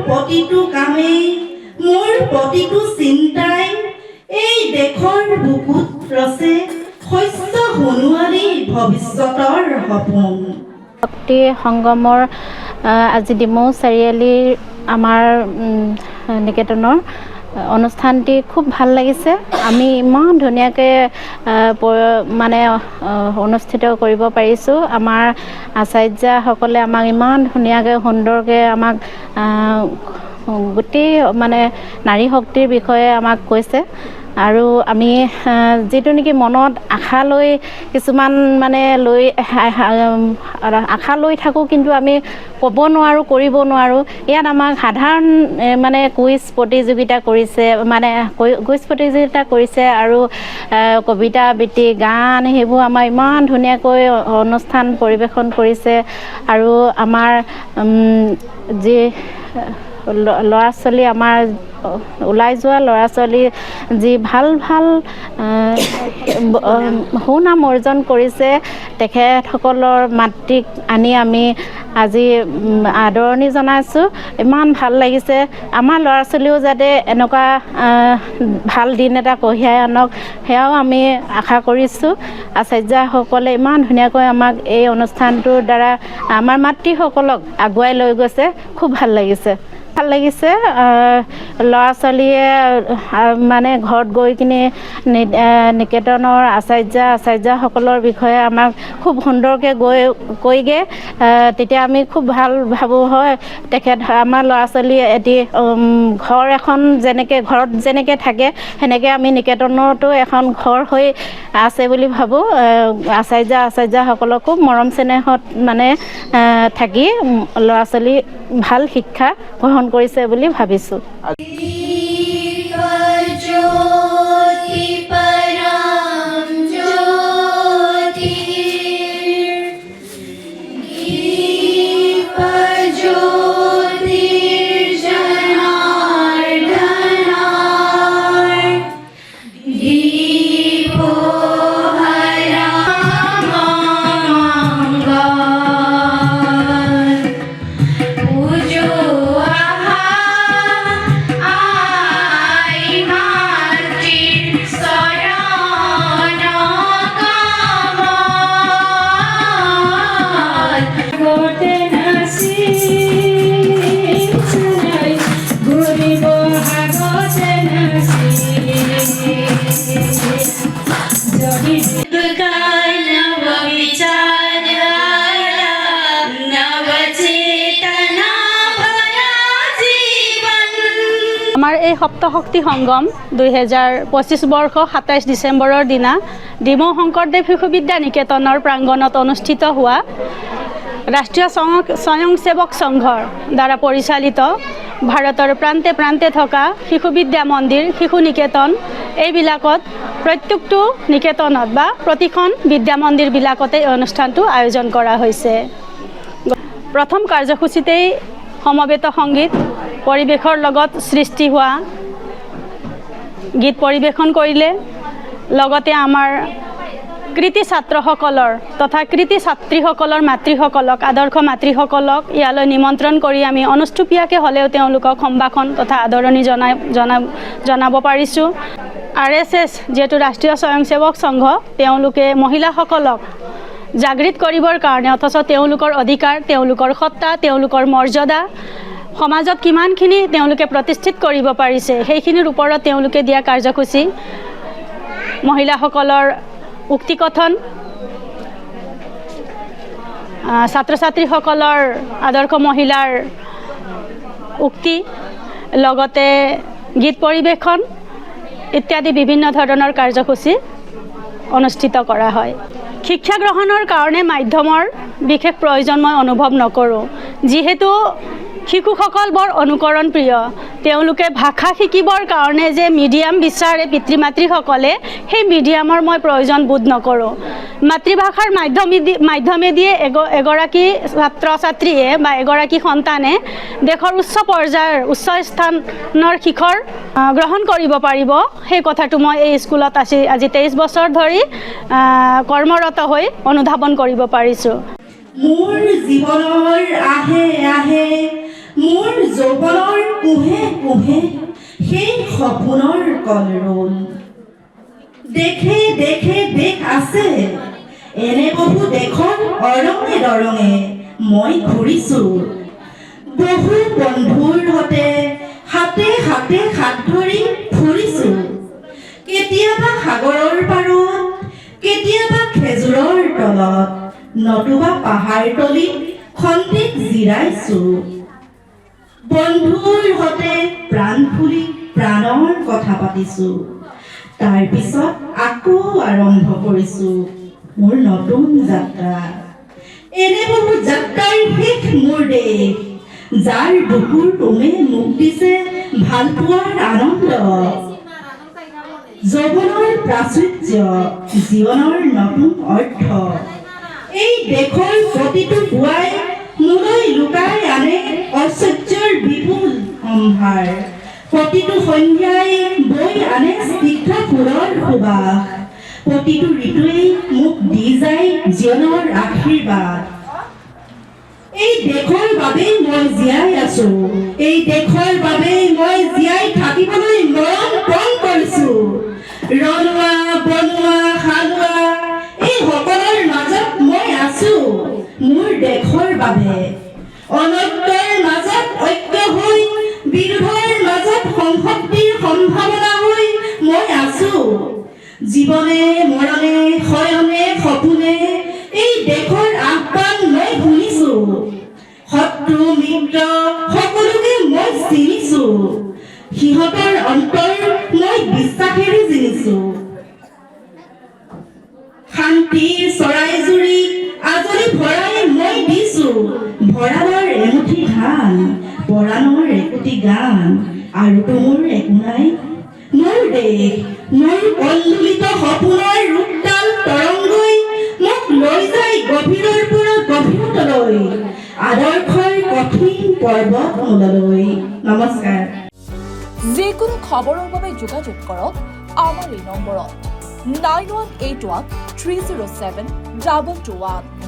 প্ৰতিটো কামেই মোৰ প্ৰতিটো চিন্তাই এই দেশৰ বুকুত ৰচে শস্য সোণোৱালী ভৱিষ্যতৰ সপোন। শক্তি সংগমৰ আজি ডিমৌ চাৰিআলিৰ আমাৰ নিকেতনৰ অনুষ্ঠানটি খুব ভাল লাগিছে। আমি ইমান ধুনীয়াকৈ মানে অনুষ্ঠিত কৰিব পাৰিছোঁ। আমাৰ আচাৰ্যসকলে আমাক ইমান ধুনীয়াকৈ সুন্দৰকৈ আমাক গোটেই মানে নাৰী শক্তিৰ বিষয়ে আমাক কৈছে আৰু আমি যিটো নেকি মনত আশা লৈ কিছুমান মানে আশা লৈ থাকোঁ, কিন্তু আমি ক'ব নোৱাৰোঁ, কৰিব নোৱাৰোঁ। ইয়াত আমাক সাধাৰণ মানে কুইজ প্ৰতিযোগিতা কৰিছে, মানে কুইজ প্ৰতিযোগিতা কৰিছে আৰু কবিতা আবৃত্তি, গান, সেইবোৰ আমাৰ ইমান ধুনীয়াকৈ অনুষ্ঠান পৰিৱেশন কৰিছে। আৰু আমাৰ যি ল'ৰা ছোৱালী, আমাৰ ওলাই যোৱা ল'ৰা ছোৱালী যি ভাল ভাল সুনাম অৰ্জন কৰিছে, তেখেতসকলৰ মাতৃক আনি আমি আজি আদৰণি জনাইছোঁ। ইমান ভাল লাগিছে। আমাৰ ল'ৰা ছোৱালীও যাতে এনেকুৱা ভাল দিন এটা কঢ়িয়াই আনক, সেয়াও আমি আশা কৰিছোঁ। আচাৰ্যসকলে ইমান ধুনীয়াকৈ আমাক এই অনুষ্ঠানটোৰ দ্বাৰা আমাৰ মাতৃসকলক আগুৱাই লৈ গৈছে। খুব ভাল লাগিছে। ল'ৰা ছোৱালীয়ে মানে ঘৰত গৈ কিনে নিকেতনৰ আচাৰ্যসকলৰ বিষয়ে আমাক খুব সুন্দৰকৈ কৈগে, তেতিয়া আমি খুব ভাল ভাবোঁ। হয়, আমাৰ ল'ৰা ছোৱালীয়ে এটি ঘৰ এখন ঘৰত যেনেকৈ থাকে, সেনেকৈ আমি নিকেতনতো এখন ঘৰ হৈ আছে বুলি ভাবোঁ। আচাৰ্যসকলক খুব মৰম চেনেহত মানে থাকি ল'ৰা ছোৱালী ভাল শিক্ষা গ্ৰহণ কৰিছে বুলি ভাবিছোঁ। আমাৰ এই সপ্তশক্তি সংগম 2025 বৰ্ষ 27 ডিচেম্বৰৰ দিনা ডিমৌ শংকৰদেৱ শিশু বিদ্যা নিকেতনৰ প্ৰাংগণত অনুষ্ঠিত হোৱা ৰাষ্ট্ৰীয় স্বয়ংসেৱক সংঘৰ দ্বাৰা পৰিচালিত ভাৰতৰ প্ৰান্তে প্ৰান্তে থকা শিশু বিদ্যা মন্দিৰ, শিশু নিকেতন, এইবিলাকত প্ৰত্যেকটো নিকেতনত বা প্ৰতিখন বিদ্যা মন্দিৰবিলাকতে এই অনুষ্ঠানটো আয়োজন কৰা হৈছে। প্ৰথম কাৰ্যসূচীতেই সমবেত সংগীত পৰিৱেশৰ লগত সৃষ্টি হোৱা গীত পৰিৱেশন কৰিলে। লগতে আমাৰ কৃতি ছাত্ৰসকলৰ তথা কৃতি ছাত্ৰীসকলৰ মাতৃসকলক, আদৰ্শ মাতৃসকলক ইয়ালৈ নিমন্ত্ৰণ কৰি আমি অনুষ্টুপীয়াকৈ হ'লেও তেওঁলোকক সম্ভাষণ তথা আদৰণি জনাব পাৰিছোঁ। RSS যিহেতু ৰাষ্ট্ৰীয় স্বয়ংসেৱক সংঘ, তেওঁলোকে মহিলাসকলক জাগৃত কৰিবৰ কাৰণে, অথচ তেওঁলোকৰ অধিকাৰ, তেওঁলোকৰ সত্তা, তেওঁলোকৰ মৰ্যাদা সমাজত কিমানখিনি তেওঁলোকে প্ৰতিষ্ঠিত কৰিব পাৰিছে, সেইখিনিৰ ওপৰত তেওঁলোকে দিয়া কাৰ্যসূচী, মহিলাসকলৰ উক্তিকথন, ছাত্ৰ ছাত্ৰীসকলৰ আদৰ্শ মহিলাৰ উক্তি, লগতে গীত পৰিৱেশন ইত্যাদি বিভিন্ন ধৰণৰ কাৰ্যসূচী অনুষ্ঠিত কৰা হয়। শিক্ষা গ্ৰহণৰ কাৰণে মাধ্যমৰ বিশেষ প্ৰয়োজন মই অনুভৱ নকৰোঁ, যিহেতু শিশুসকল বৰ অনুকৰণ প্ৰিয়। তেওঁলোকে ভাষা শিকিবৰ কাৰণে যে মিডিয়াম বিচাৰে পিতৃ মাতৃসকলে, সেই মিডিয়ামৰ মই প্ৰয়োজন বোধ নকৰোঁ। মাতৃভাষাৰ মাধ্যমেদিয়ে এগৰাকী ছাত্ৰ ছাত্ৰীয়ে বা এগৰাকী সন্তানে দেশৰ উচ্চ পৰ্যায়ৰ উচ্চ স্থানৰ শিখৰ গ্ৰহণ কৰিব পাৰিব। সেই কথাটো মই এই স্কুলত আজি 23 বছৰ ধৰি কৰ্মৰত হৈ অনুধাৱন কৰিব পাৰিছোঁ। মোৰ জীৱনৰ আহে আহে মোৰ যৌৱনৰ কুহে কুহে সেই সপোনৰ কলৰল। দেখে দেখে দেশ আছে, এনে বহু দেশত অৰঙে দৰঙে মই ঘূৰিছোঁ। বহু বন্ধুৰ সতে হাতে হাতে হাত ধৰি ফুৰিছোঁ। কেতিয়াবা সাগৰৰ পাৰত, কেতিয়াবা খেজুৰৰ তলত, নতুবা পাহাৰ তলিত খন্তেক জিৰাইছোঁ। বন্ধুৰ সতে প্ৰাণ খুলি প্ৰাণৰ কথা পাতিছোঁ। তাৰ পিছত আকৌ আৰম্ভ কৰিছোঁ মোৰ নতুন যাত্ৰা। এনে বহু যাত্ৰাৰ শেষ মোৰ দেশ, যাৰ বুকুৰ তুমে মোক দিছে ভাল পোৱাৰ আনন্দ। যৌৱনৰ প্ৰাচুৰ্য, জীৱনৰ নতুন অৰ্থ, এই দেশৰ প্ৰতিটো পুৱাই মোলৈ লুকাই আনে ঐশ্বৰ্যৰ বিপুল সম্ভাৰ। প্ৰতিটো সন্ধ্যাই বৈ আনে স্নিগ্ধ ফুলৰ সুবাস। প্ৰতিটো ঋতুৱেই মোক দি যায় জীৱনৰ আশীৰ্বাদ। এই দেশৰ বাবেই মই জীয়াই আছো, এই দেশৰ বাবেই মই জীয়াই থাকিবলৈ মৰণ পণ কৰিছো। ৰনোৱা বনোৱা হালোৱা এই সকলৰ মাজত মই আছো মোৰ দেশৰ বাবে। অনৈক্যৰ মাজত ঐক্য হৈ, বিৰোধৰ মাজত সংহতিৰ সম্ভাৱনা হৈ মই আছো। জীৱনে মৰণে শয়নে সপোনে এই দেশৰ আহ্বান মই শুনিছো। শত্ৰু মিত্ৰ সকলোকে মই চিনিছো, সিহঁতৰ অন্তৰ মই বিশ্বাসেৰে চিনিছো। শান্তিৰ চৰাই জুৰি আজৰি ভৰাই মই দিছো। ভঁৰালৰ এমুঠি ধান, পৰাণৰ একোটি গান, আৰুতো মোৰ একো নাই। মোৰ দেশ, মোৰ কল্লোলিত সপোনৰ ৰূপডাল তৰংগই মোক লৈ যায় গভীৰৰ পৰা গভীৰতলৈ, আদৰ্শৰ কঠিন পৰ্বতমূললৈ। নমস্কাৰ। যিকোনো খবৰৰ বাবে যোগাযোগ কৰক আমাৰ এই নম্বৰত 9181 307 221।